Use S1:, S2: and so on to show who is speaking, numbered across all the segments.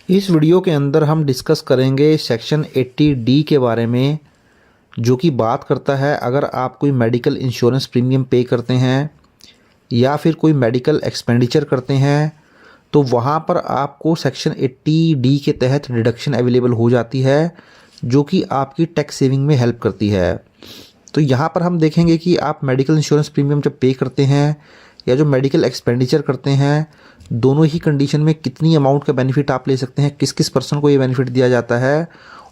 S1: इस वीडियो के अंदर हम डिस्कस करेंगे सेक्शन 80D के बारे में, जो कि बात करता है अगर आप कोई मेडिकल इंश्योरेंस प्रीमियम पे करते हैं या फिर कोई मेडिकल एक्सपेंडिचर करते हैं तो वहाँ पर आपको सेक्शन 80D के तहत डिडक्शन अवेलेबल हो जाती है, जो कि आपकी टैक्स सेविंग में हेल्प करती है। तो यहाँ पर हम देखेंगे कि आप मेडिकल इंश्योरेंस प्रीमियम जब पे करते हैं या जो मेडिकल एक्सपेंडिचर करते हैं, दोनों ही कंडीशन में कितनी अमाउंट का बेनिफिट आप ले सकते हैं, किस किस पर्सन को ये बेनिफिट दिया जाता है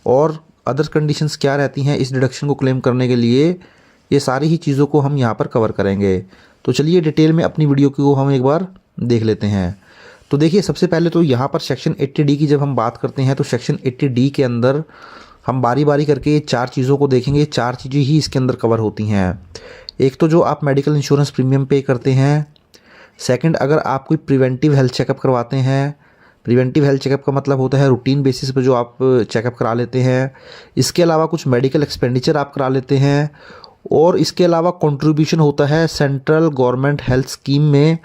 S1: और अदर कंडीशंस क्या रहती हैं इस डिडक्शन को क्लेम करने के लिए। ये सारी ही चीज़ों को हम यहाँ पर कवर करेंगे। तो चलिए डिटेल में अपनी वीडियो को हम एक बार देख लेते हैं। तो देखिए, सबसे पहले तो यहाँ पर सेक्शन 80D की जब हम बात करते हैं तो सेक्शन 80D के अंदर हम बारी बारी करके चार चीज़ों को देखेंगे। चार चीज़ें ही इसके अंदर कवर होती हैं। एक तो जो आप मेडिकल इंश्योरेंस प्रीमियम पे करते हैं। सेकंड, अगर आप कोई प्रिवेंटिव हेल्थ चेकअप करवाते हैं। प्रिवेंटिव हेल्थ चेकअप का मतलब होता है रूटीन बेसिस पर जो आप चेकअप करा लेते हैं। इसके अलावा कुछ मेडिकल एक्सपेंडिचर आप करा लेते हैं और इसके अलावा कंट्रीब्यूशन होता है सेंट्रल गवर्नमेंट हेल्थ स्कीम में,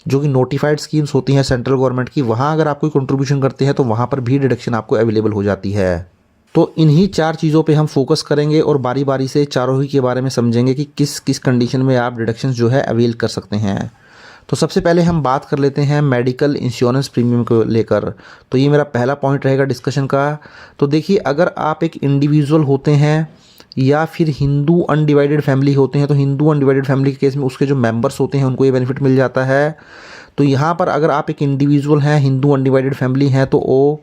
S1: जो कि नोटिफाइड स्कीम्स होती हैं सेंट्रल गवर्नमेंट की। वहाँ अगर आप कोई कंट्रीब्यूशन करते हैं तो वहाँ पर भी डिडक्शन आपको अवेलेबल हो जाती है। तो इन्हीं चार चीज़ों पे हम फोकस करेंगे और बारी बारी से चारों ही के बारे में समझेंगे कि किस किस कंडीशन में आप डिडक्शंस जो है अवेल कर सकते हैं। तो सबसे पहले हम बात कर लेते हैं मेडिकल इंश्योरेंस प्रीमियम को लेकर। तो ये मेरा पहला पॉइंट रहेगा डिस्कशन का। तो देखिए, अगर आप एक इंडिविजुअल होते हैं या फिर हिंदू अनडिवाइडेड फैमिली होते हैं, तो हिंदू अनडिवाइडेड फैमिली के केस में उसके जो मेंबर्स होते हैं उनको ये बेनिफिट मिल जाता है। तो यहाँ पर अगर आप एक इंडिविजुअल हैं, हिंदू अनडिवाइडेड फैमिली हैं, तो वो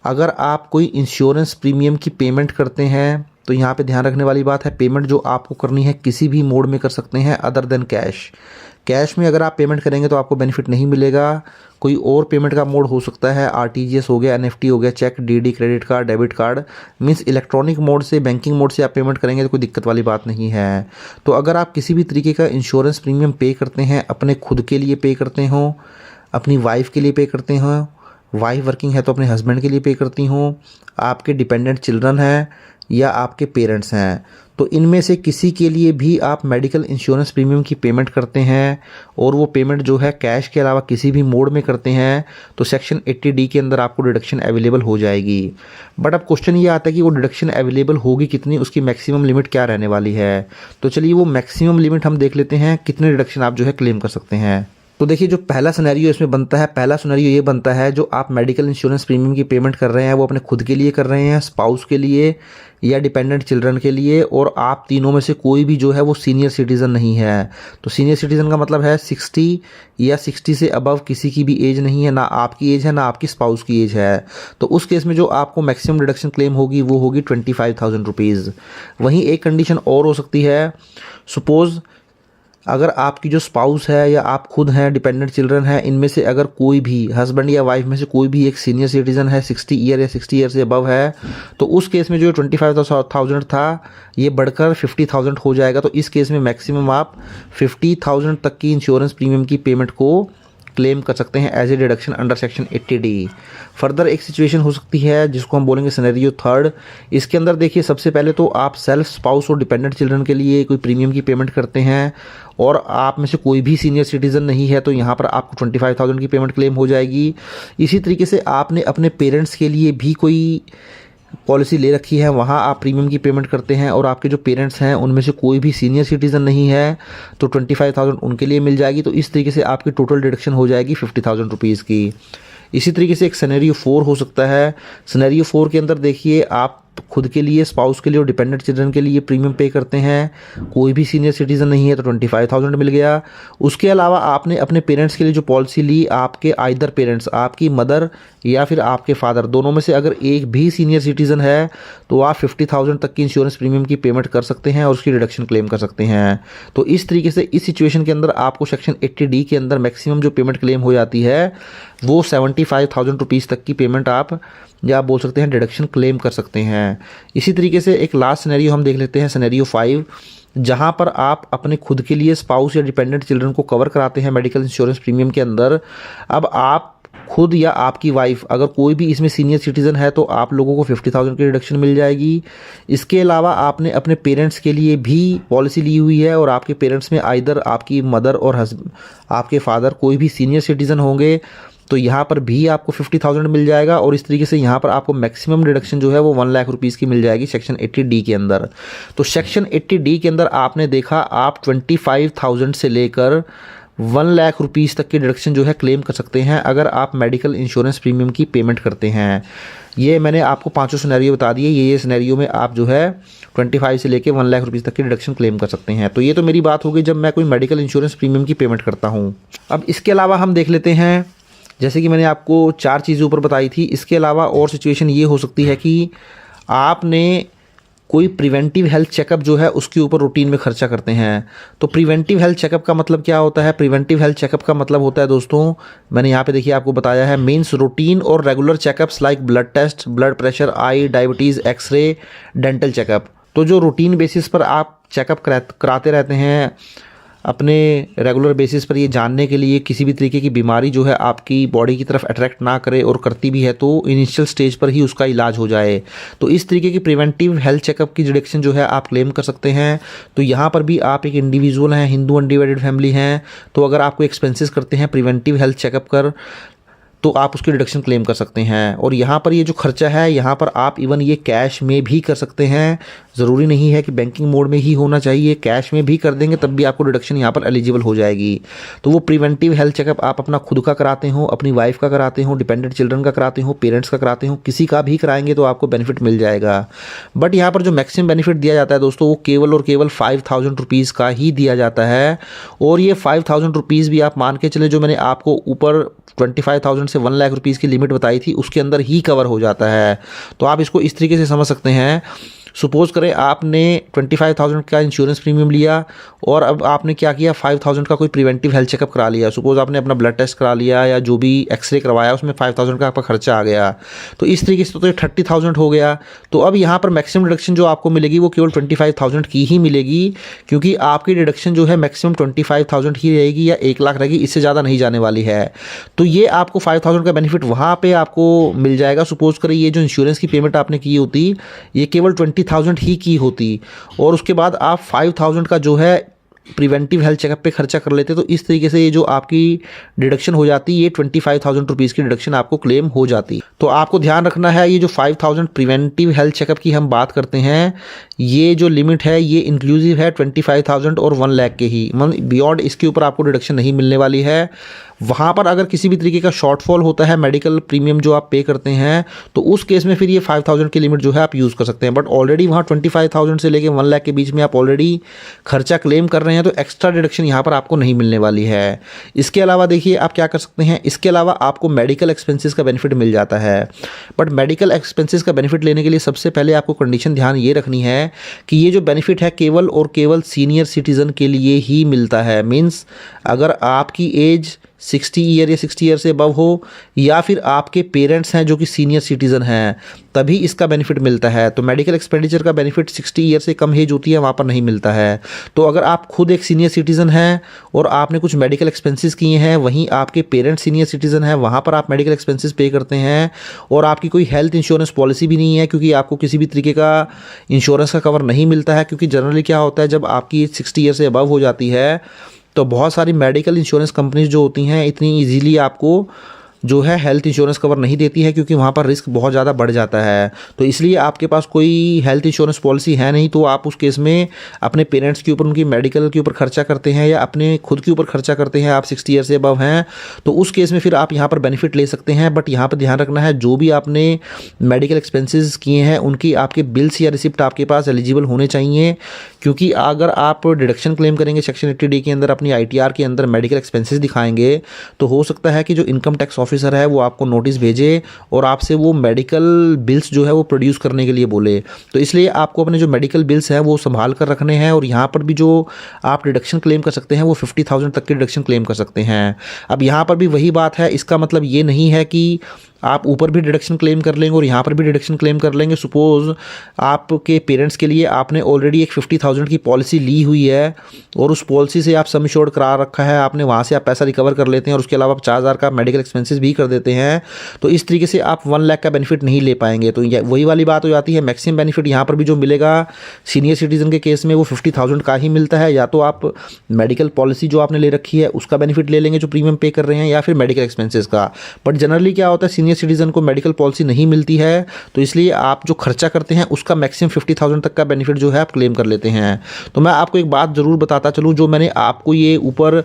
S1: अगर आप कोई इंश्योरेंस प्रीमियम की पेमेंट करते हैं तो यहाँ पे ध्यान रखने वाली बात है, पेमेंट जो आपको करनी है किसी भी मोड में कर सकते हैं अदर देन कैश। कैश में अगर आप पेमेंट करेंगे तो आपको बेनिफिट नहीं मिलेगा। कोई और पेमेंट का मोड हो सकता है, आरटीजीएस हो गया, एनएफटी हो गया, cheque, DD, credit card, debit card, means electronic mode से, बैंकिंग मोड से आप पेमेंट करेंगे तो कोई दिक्कत वाली बात नहीं है। तो अगर आप किसी भी तरीके का इंश्योरेंस प्रीमियम पे करते हैं, अपने खुद के लिए पे करते हो, अपनी वाइफ के लिए पे करते हो, वाइफ वर्किंग है तो अपने हस्बैंड के लिए पे करती हूँ, आपके डिपेंडेंट चिल्ड्रन हैं या आपके पेरेंट्स हैं, तो इनमें से किसी के लिए भी आप मेडिकल इंश्योरेंस प्रीमियम की पेमेंट करते हैं और वो पेमेंट जो है कैश के अलावा किसी भी मोड में करते हैं तो सेक्शन 80D के अंदर आपको डिडक्शन अवेलेबल हो जाएगी। बट अब क्वेश्चन ये आता है कि वो डिडक्शन अवेलेबल होगी कितनी, उसकी मैक्सिमम लिमिट क्या रहने वाली है। तो चलिए वो मैक्सिमम लिमिट हम देख लेते हैं, कितने डिडक्शन आप जो है क्लेम कर सकते हैं। तो देखिए, जो पहला सिनेरियो इसमें बनता है, पहला सिनेरियो ये बनता है जो आप मेडिकल इंश्योरेंस प्रीमियम की पेमेंट कर रहे हैं वो अपने खुद के लिए कर रहे हैं, स्पाउस के लिए या डिपेंडेंट चिल्ड्रन के लिए, और आप तीनों में से कोई भी जो है वो सीनियर सिटीज़न नहीं है। तो सीनियर सिटीज़न का मतलब है 60 या 60 से अबव किसी की भी एज नहीं है, ना आपकी एज है ना आपकी स्पाउस की एज है। तो उस केस में जो आपको मैक्सिमम डिडक्शन क्लेम होगी वो होगी 25,000 रुपीज़। वहीं एक कंडीशन और हो सकती है, सपोज़ अगर आपकी जो स्पाउस है या आप खुद हैं, डिपेंडेंट चिल्ड्रन हैं, इनमें से अगर कोई भी हस्बैंड या वाइफ में से कोई भी एक सीनियर सिटीज़न है, 60 ईयर या 60 ईयर से अबव है, तो उस केस में जो 25,000 था ये बढ़कर 50,000 हो जाएगा। तो इस केस में मैक्सिमम आप 50,000 तक की इंश्योरेंस प्रीमियम की पेमेंट को क्लेम कर सकते हैं as a deduction under section 80D। Further एक सिचुएशन हो सकती है जिसको हम बोलेंगे सिनेरियो थर्ड। इसके अंदर देखिए, सबसे पहले तो आप सेल्फ, स्पाउस और डिपेंडेंट चिल्ड्रन के लिए कोई प्रीमियम की पेमेंट करते हैं और आप में से कोई भी सीनियर सिटीज़न नहीं है, तो यहाँ पर आपको 25,000 की पेमेंट क्लेम हो जाएगी। इसी तरीके से आपने अपने पेरेंट्स के लिए भी कोई पॉलिसी ले रखी है, वहाँ आप प्रीमियम की पेमेंट करते हैं और आपके जो पेरेंट्स हैं उनमें से कोई भी सीनियर सिटीज़न नहीं है, तो 25,000 उनके लिए मिल जाएगी। तो इस तरीके से आपकी टोटल डिडक्शन हो जाएगी 50,000 रुपीज़ की। इसी तरीके से एक सिनेरियो 4 हो सकता है। सिनेरियो 4 के अंदर देखिए, आप खुद के लिए, स्पाउस के लिए और डिपेंडेंट चिल्ड्रन के लिए प्रीमियम पे करते हैं, कोई भी सीनियर सिटीज़न नहीं है तो 25,000 मिल गया। उसके अलावा आपने अपने पेरेंट्स के लिए जो पॉलिसी ली, आपके आइदर पेरेंट्स, आपकी मदर या फिर आपके फादर, दोनों में से अगर एक भी सीनियर सिटीज़न है तो आप 50,000 तक की इंश्योरेंस प्रीमियम की पेमेंट कर सकते हैं और उसकी डिडक्शन क्लेम कर सकते हैं। तो इस तरीके से इस सिचुएशन के अंदर आपको सेक्शन 80D के अंदर मैक्सिमम जो पेमेंट क्लेम हो जाती है वो 75,000 रुपीज़ तक की पेमेंट आप, या आप बोल सकते हैं, डिडक्शन क्लेम कर सकते हैं। इसी तरीके से एक लास्ट सिनेरियो हम देख लेते हैं, सिनेरियो 5, जहां पर आप अपने खुद के लिए, स्पाउस या डिपेंडेंट चिल्ड्रन को कवर कराते हैं मेडिकल इंश्योरेंस प्रीमियम के अंदर। अब आप खुद या आपकी वाइफ, अगर कोई भी इसमें सीनियर सिटीज़न है तो आप लोगों को 50,000 की रिडक्शन मिल जाएगी। इसके अलावा आपने अपने पेरेंट्स के लिए भी पॉलिसी ली हुई है और आपके पेरेंट्स में आइदर आपकी मदर और आपके फादर कोई भी सीनियर सिटीज़न होंगे तो यहाँ पर भी आपको 50,000 मिल जाएगा और इस तरीके से यहाँ पर आपको मैक्सिमम डिडक्शन जो है वो 1 लाख रुपीज़ की मिल जाएगी सेक्शन 80D के अंदर। तो सेक्शन 80D के अंदर आपने देखा आप 25,000 से लेकर 1 लाख रुपीज़ तक की डिडक्शन जो है क्लेम कर सकते हैं अगर आप मेडिकल इंश्योरेंस प्रीमियम की पेमेंट करते हैं। ये मैंने आपको पांचों सिनेरियो बता दिए, ये सिनेरियो में आप जो है 25 से लेके 1 लाख रुपीज़ तक की डिडक्शन क्लेम कर सकते हैं। तो ये तो मेरी बात हो गई जब मैं कोई मेडिकल इंश्योरेंस प्रीमियम की पेमेंट करता हूँ। अब इसके अलावा हम देख लेते हैं, जैसे कि मैंने आपको 4 चीज़ें ऊपर बताई थी, इसके अलावा और सिचुएशन ये हो सकती है कि आपने कोई प्रिवेंटिव हेल्थ चेकअप जो है उसके ऊपर रूटीन में खर्चा करते हैं। तो प्रिवेंटिव हेल्थ चेकअप का मतलब क्या होता है? प्रिवेंटिव हेल्थ चेकअप का मतलब होता है दोस्तों, मैंने यहाँ पे देखिए आपको बताया है, मीन्स रूटीन और regular checkups like blood test, blood pressure, eye, diabetes, x-ray, dental checkup. तो जो रूटीन बेसिस पर आप चेकअप कराते रहते हैं अपने रेगुलर बेसिस पर, ये जानने के लिए किसी भी तरीके की बीमारी जो है आपकी बॉडी की तरफ अट्रैक्ट ना करे और करती भी है तो इनिशियल स्टेज पर ही उसका इलाज हो जाए। तो इस तरीके की प्रिवेंटिव हेल्थ चेकअप की डिडक्शन जो है आप क्लेम कर सकते हैं। तो यहाँ पर भी आप एक इंडिविजुअल हैं, हिंदू अनडिवाइडेड फैमिली हैं, तो अगर आपको एक्सपेंसेस करते हैं प्रिवेंटिव हेल्थ चेकअप कर तो आप उसकी डिडक्शन क्लेम कर सकते हैं। और यहाँ पर ये जो खर्चा है यहाँ पर आप इवन ये कैश में भी कर सकते हैं, ज़रूरी नहीं है कि बैंकिंग मोड में ही होना चाहिए, कैश में भी कर देंगे तब भी आपको डिडक्शन यहाँ पर एलिजिबल हो जाएगी। तो वो प्रिवेंटिव हेल्थ चेकअप आप अपना खुद का कराते हो, अपनी वाइफ का कराते हो, डिपेंडेंट चिल्ड्रन का कराते हो, पेरेंट्स का कराते हो, किसी का भी कराएंगे तो आपको बेनिफिट मिल जाएगा। बट यहाँ पर जो मैक्सिमम बेनिफिट दिया जाता है दोस्तों वो केवल और केवल 5,000 रुपीज़ का ही दिया जाता है। और ये 5,000 रुपीज़ भी आप मान के चले, जो मैंने आपको ऊपर 25,000 से 1 लाख रुपीज़ की लिमिट बताई थी उसके अंदर ही कवर हो जाता है। तो आप इसको इस तरीके से समझ सकते हैं, सपोज़ करें आपने 25,000 का इंश्योरेंस प्रीमियम लिया और अब आपने क्या किया, 5,000 का कोई प्रिवेंटिव हेल्थ चेकअप करा लिया। सपोज़ आपने अपना ब्लड टेस्ट करा लिया या जो भी एक्सरे करवाया उसमें 5,000 का आपका खर्चा आ गया। तो इस तरीके से तो 30,000 हो गया। तो अब यहाँ पर मैक्सिमम डिडक्शन जो आपको मिलेगी वो केवल 25,000 की ही मिलेगी, क्योंकि आपकी डिडक्शन जो है मैक्सिमम 25,000 ही रहेगी या 1 लाख रहेगी, इससे ज़्यादा नहीं जाने वाली है। तो ये आपको 5,000 का बेनिफिट वहाँ पे आपको मिल जाएगा। सपोज़ करें ये जो इंश्योरेंस की पेमेंट आपने की होती ये केवल 20,000 ही की होती और उसके बाद आप 5,000 का जो है प्रिवेंटिव हेल्थ चेकअप पे खर्चा कर लेते, तो इस तरीके से ये जो आपकी डिडक्शन हो जाती ये 25,000 रुपीज़ की डिडक्शन आपको क्लेम हो जाती। तो आपको ध्यान रखना है ये जो 5,000 प्रिवेंटिव हेल्थ चेकअप की हम बात करते हैं ये जो लिमिट है ये इंक्लूसिव है 25,000 और 1 लाख के ही, बियॉन्ड इसके ऊपर आपको डिडक्शन नहीं मिलने वाली है। वहाँ पर अगर किसी भी तरीके का शॉर्टफॉल होता है मेडिकल प्रीमियम जो आप पे करते हैं तो उस केस में फिर ये 5,000 की लिमिट जो है आप यूज़ कर सकते हैं। बट ऑलरेडी वहाँ 25,000 से लेके 1 लाख के बीच में आप ऑलरेडी खर्चा क्लेम कर रहे हैं तो एक्स्ट्रा डिडक्शन यहाँ पर आपको नहीं मिलने वाली है। इसके अलावा देखिए आप क्या कर सकते हैं, इसके अलावा आपको मेडिकल एक्सपेंसेस का बेनिफिट मिल जाता है। बट मेडिकल एक्सपेंसेस का बेनिफिट लेने के लिए सबसे पहले आपको कंडीशन ध्यान ये रखनी है कि ये जो बेनिफिट है केवल और केवल सीनियर सिटीज़न के लिए ही मिलता है। मीन्स अगर आपकी एज 60 ईयर या 60 ईयर से अबव हो या फिर आपके पेरेंट्स हैं जो कि सीनियर सिटीज़न हैं तभी इसका बेनिफिट मिलता है। तो मेडिकल एक्सपेंडिचर का बेनिफिट 60 ईयर से कम एज होती है वहाँ पर नहीं मिलता है। तो अगर आप खुद एक सीनियर सिटीज़न हैं और आपने कुछ मेडिकल एक्सपेंसेस किए हैं, वहीं आपके पेरेंट्स सीनियर सिटीज़न हैं, वहाँ पर आप मेडिकल एक्सपेंसेस पे करते हैं और आपकी कोई हेल्थ इंश्योरेंस पॉलिसी भी नहीं है क्योंकि आपको किसी भी तरीके का इंश्योरेंस का कवर नहीं मिलता है, क्योंकि जनरली क्या होता है जब आपकी 60 ईयर से अबव हो जाती है तो बहुत सारी मेडिकल इंश्योरेंस कंपनीज जो होती हैं इतनी इजीली आपको जो है हेल्थ इंश्योरेंस कवर नहीं देती है क्योंकि वहाँ पर रिस्क बहुत ज़्यादा बढ़ जाता है। तो इसलिए आपके पास कोई हेल्थ इंश्योरेंस पॉलिसी है नहीं तो आप उस केस में अपने पेरेंट्स के ऊपर उनकी मेडिकल के ऊपर खर्चा करते हैं या अपने खुद के ऊपर खर्चा करते हैं। आप 60 ईयर से अबव हैं तो उस केस में फिर आप यहाँ पर बेनिफिट ले सकते हैं। बट यहाँ पर ध्यान रखना है जो भी आपने मेडिकल एक्सपेंसेस किए हैं उनकी आपके बिल्स या रिसिप्ट आपके पास एलिजिबल होने चाहिए, क्योंकि अगर आप डिडक्शन क्लेम करेंगे सेक्शन 80D के अंदर अपनी ITR के अंदर मेडिकल एक्सपेंसेस दिखाएंगे तो हो सकता है कि जो इनकम टैक्स ऑफिसर है वो आपको नोटिस भेजे और आपसे वो मेडिकल बिल्स जो है वो प्रोड्यूस करने के लिए बोले। तो इसलिए आपको अपने जो मेडिकल बिल्स हैं वो संभाल कर रखने हैं। और यहाँ पर भी जो आप डिडक्शन क्लेम कर सकते हैं वो 50,000 तक की डिडक्शन क्लेम कर सकते हैं। अब यहाँ पर भी वही बात है, इसका मतलब ये नहीं है कि आप ऊपर भी डिडक्शन क्लेम कर लेंगे और यहाँ पर भी डिडक्शन क्लेम कर लेंगे। सपोज़ आपके पेरेंट्स के लिए आपने ऑलरेडी एक 50,000 की पॉलिसी ली हुई है और उस पॉलिसी से आप सम एश्योर्ड करा रखा है आपने, वहाँ से आप पैसा रिकवर कर लेते हैं और उसके अलावा आप 4,000 का मेडिकल एक्सपेंसेस भी कर देते हैं, तो इस तरीके से आप 1 लाख का बेनिफिट नहीं ले पाएंगे। तो वही वाली बात हो जाती है, मैक्सिमम बेनिफिट यहाँ पर भी जो मिलेगा सीनियर सिटीजन के केस में वो 50,000 का ही मिलता है। या तो आप मेडिकल पॉलिसी जो आपने ले रखी है उसका बेनिफिट ले लेंगे जो प्रीमियम पे कर रहे हैं, या फिर मेडिकल एक्सपेंसेस का। बट जनरली क्या होता है, सीनियर सिटीजन को मेडिकल पॉलिसी नहीं मिलती है, तो इसलिए आप जो खर्चा करते हैं उसका मैक्सिमम 50,000 तक का बेनिफिट जो है आप क्लेम कर लेते हैं। तो मैं आपको एक बात ज़रूर बताता चलूँ, जो मैंने आपको ये ऊपर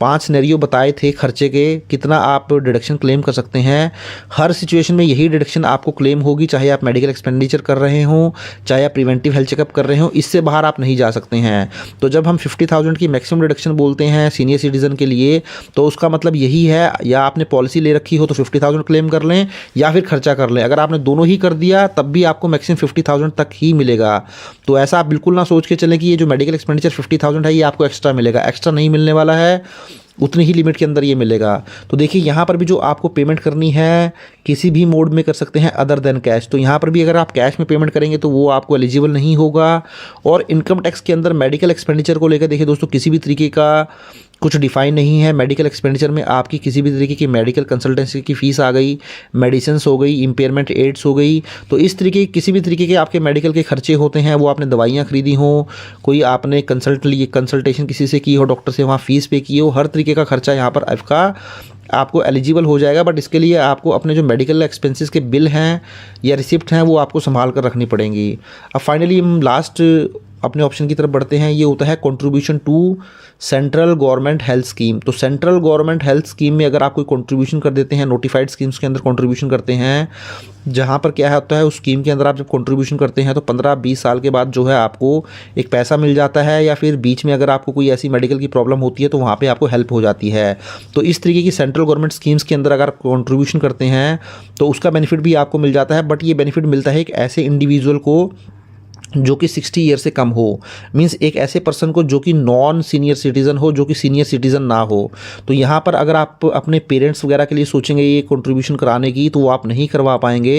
S1: 5 सिनेरियो बताए थे खर्चे के, कितना आप डिडक्शन क्लेम कर सकते हैं, हर सिचुएशन में यही डिडक्शन आपको क्लेम होगी, चाहे आप मेडिकल एक्सपेंडिचर कर रहे हों, चाहे आप प्रिवेंटिव हेल्थ चेकअप कर रहे हों, इससे बाहर आप नहीं जा सकते हैं। तो जब हम 50,000 की मैक्सिमम डिडक्शन बोलते हैं सीनियर सिटीजन के लिए, तो उसका मतलब यही है, या आपने पॉलिसी ले रखी हो तो 50,000 क्लेम कर लें या फिर खर्चा कर लें। अगर आपने दोनों ही कर दिया तब भी आपको मैक्सिमम 50,000 तक ही मिलेगा। तो ऐसा आप बिल्कुल ना सोच के चलें कि ये जो मेडिकल एक्सपेंडिचर 50,000 है ये आपको एक्स्ट्रा मिलेगा, एक्स्ट्रा नहीं मिलने वाला है, उतनी ही लिमिट के अंदर ये मिलेगा। तो देखिए यहाँ पर भी जो आपको पेमेंट करनी है किसी भी मोड में कर सकते हैं अदर देन कैश। तो यहाँ पर भी अगर आप कैश में पेमेंट करेंगे तो वो आपको एलिजिबल नहीं होगा। और इनकम टैक्स के अंदर मेडिकल एक्सपेंडिचर को लेकर देखिए दोस्तों, किसी भी तरीके का कुछ डिफाइन नहीं है। मेडिकल एक्सपेंडिचर में आपकी किसी भी तरीके की मेडिकल कंसल्टेंसी की फ़ीस आ गई, मेडिसिन्स हो गई, इम्पेयरमेंट एड्स हो गई, तो इस तरीके किसी भी तरीके के आपके मेडिकल के खर्चे होते हैं, वो आपने दवाइयाँ खरीदी हों, कोई आपने कंसल्टेशन किसी से की हो, डॉक्टर से, वहाँ फ़ीस पे की हो, हर तरीके का खर्चा यहाँ पर आपको एलिजिबल हो जाएगा। बट इसके लिए आपको अपने जो मेडिकल एक्सपेंसेस के बिल हैं या रिसिप्ट हैं वो आपको संभाल कर रखनी पड़ेंगी। अब फाइनली हम लास्ट अपने ऑप्शन की तरफ बढ़ते हैं, ये होता है contribution to central government health scheme. तो सेंट्रल गवर्नमेंट हेल्थ स्कीम में अगर आप कोई कंट्रीब्यूशन कर देते हैं, नोटिफाइड स्कीम्स के अंदर कंट्रीब्यूशन करते हैं, जहाँ पर क्या होता है उस स्कीम के अंदर आप जब कंट्रीब्यूशन करते हैं तो 15-20 साल के बाद जो है आपको एक पैसा मिल जाता है, या फिर बीच में अगर आपको कोई ऐसी मेडिकल की प्रॉब्लम होती है तो वहाँ पे आपको हेल्प हो जाती है। तो इस तरीके की सेंट्रल गवर्नमेंट स्कीम्स के अंदर अगर आप कंट्रीब्यूशन करते हैं तो उसका बेनिफिट भी आपको मिल जाता है। बट ये बेनिफिट मिलता है एक ऐसे इंडिविजुअल को जो कि 60 ईयर से कम हो, मींस एक ऐसे पर्सन को जो कि नॉन सीनियर सिटीज़न हो, जो कि सीनियर सिटीज़न ना हो। तो यहाँ पर अगर आप अपने पेरेंट्स वगैरह के लिए सोचेंगे ये कंट्रीब्यूशन कराने की तो वो आप नहीं करवा पाएंगे।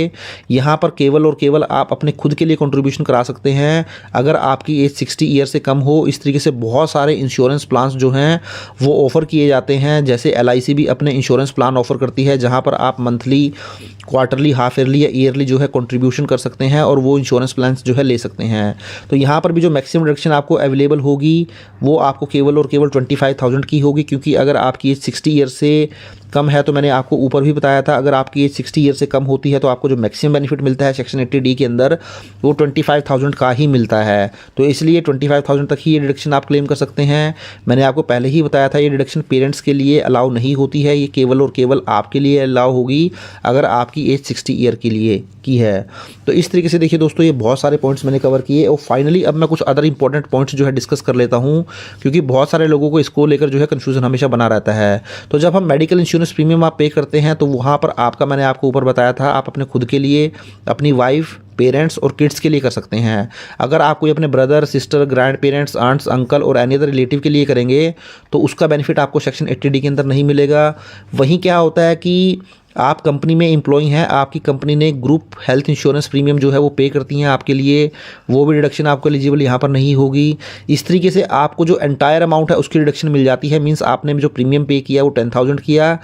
S1: यहाँ पर केवल और केवल आप अपने खुद के लिए कंट्रीब्यूशन करा सकते हैं अगर आपकी एज 60 ईयर से कम हो। इस तरीके से बहुत सारे इंश्योरेंस प्लान्स जो हैं वो ऑफ़र किए जाते हैं, जैसे LIC भी अपने इंश्योरेंस प्लान ऑफ़र करती है, जहाँ पर आप मंथली, क्वार्टरली, हाफ ईयरली या ईयरली जो है कंट्रीब्यूशन कर सकते हैं और वो इंश्योरेंस प्लान जो है ले सकते हैं। तो यहाँ पर भी जो मैक्सिमम डिडक्शन आपको अवेलेबल होगी वो आपको केवल और केवल 25,000 की होगी, क्योंकि अगर आपकी एज 60 ईयर से कम है तो मैंने आपको ऊपर भी बताया था, अगर आपकी एज 60 ईयर से कम होती है तो आपको जो मैक्सिमम बेनिफिट मिलता है सेक्शन 80D के अंदर वो 25,000 का ही मिलता है। तो इसलिए 25,000 तक ही ये डिडक्शन आप क्लेम कर सकते हैं। मैंने आपको पहले ही बताया था ये डिडक्शन पेरेंट्स के लिए अलाउ नहीं होती है, ये केवल और केवल आपके लिए अलाउ होगी अगर आपकी एज 60 ईयर के लिए की है। तो इस तरीके से देखिए दोस्तों, ये बहुत सारे पॉइंट्स मैंने कवर किए और फाइनली अब मैं कुछ अदर इंपॉर्टेंट पॉइंट्स जो है डिस्कस कर लेता हूँ, क्योंकि बहुत सारे लोगों को इसको लेकर जो है कन्फ्यूजन हमेशा बना रहता है। तो जब हम मेडिकल इंश्योरेंस प्रीमियम आप पे करते हैं तो वहाँ पर आपका, मैंने आपको ऊपर बताया था, आप अपने खुद के लिए, अपनी वाइफ, पेरेंट्स और किड्स के लिए कर सकते हैं। अगर आप कोई अपने brother, sister, grandparents, aunts, uncle और एनी अदर रिलेटिव के लिए करेंगे तो उसका बेनिफिट आपको सेक्शन 80D के अंदर नहीं मिलेगा। वहीं क्या होता है कि आप कंपनी में एम्प्लॉय हैं, आपकी कंपनी ने ग्रुप हेल्थ इंश्योरेंस प्रीमियम जो है वो पे करती हैं आपके लिए, वो भी डिडक्शन आपको एलिजिबल यहाँ पर नहीं होगी। इस तरीके से आपको जो एंटायर अमाउंट है उसकी डिडक्शन मिल जाती है। मींस आपने जो प्रीमियम पे किया वो 10,000 किया,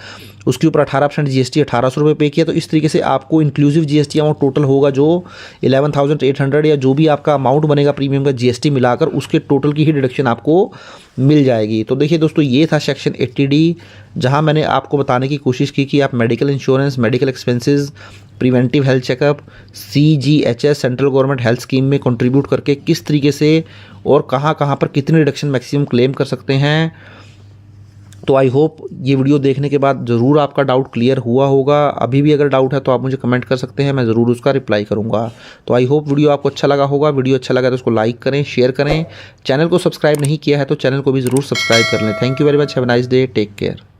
S1: उसके ऊपर 18% GST 1,800 रुपये पे किया, तो इस तरीके से आपको इंक्लूसिव GST अमाउंट टोटल होगा जो 11,800 या जो भी आपका अमाउंट बनेगा प्रीमियम का GST मिलाकर, उसके टोटल की ही डिडक्शन आपको मिल जाएगी। तो देखिए दोस्तों, ये था सेक्शन 80D, जहां मैंने आपको बताने की कोशिश की कि आप medical insurance, medical expenses, preventive health checkup, CGHS central government health scheme में कंट्रीब्यूट करके किस तरीके से और कहां पर कितनी रिडक्शन मैक्सिमम क्लेम कर सकते हैं। तो आई होप ये वीडियो देखने के बाद ज़रूर आपका डाउट क्लियर हुआ होगा। अभी भी अगर डाउट है तो आप मुझे कमेंट कर सकते हैं, मैं ज़रूर उसका रिप्लाई करूँगा। तो आई होप वीडियो आपको अच्छा लगा होगा। वीडियो अच्छा लगा तो उसको लाइक करें, शेयर करें। चैनल को सब्सक्राइब नहीं किया है तो चैनल को भी ज़रूर सब्सक्राइब कर लें। Thank you very much, have a nice day, take care.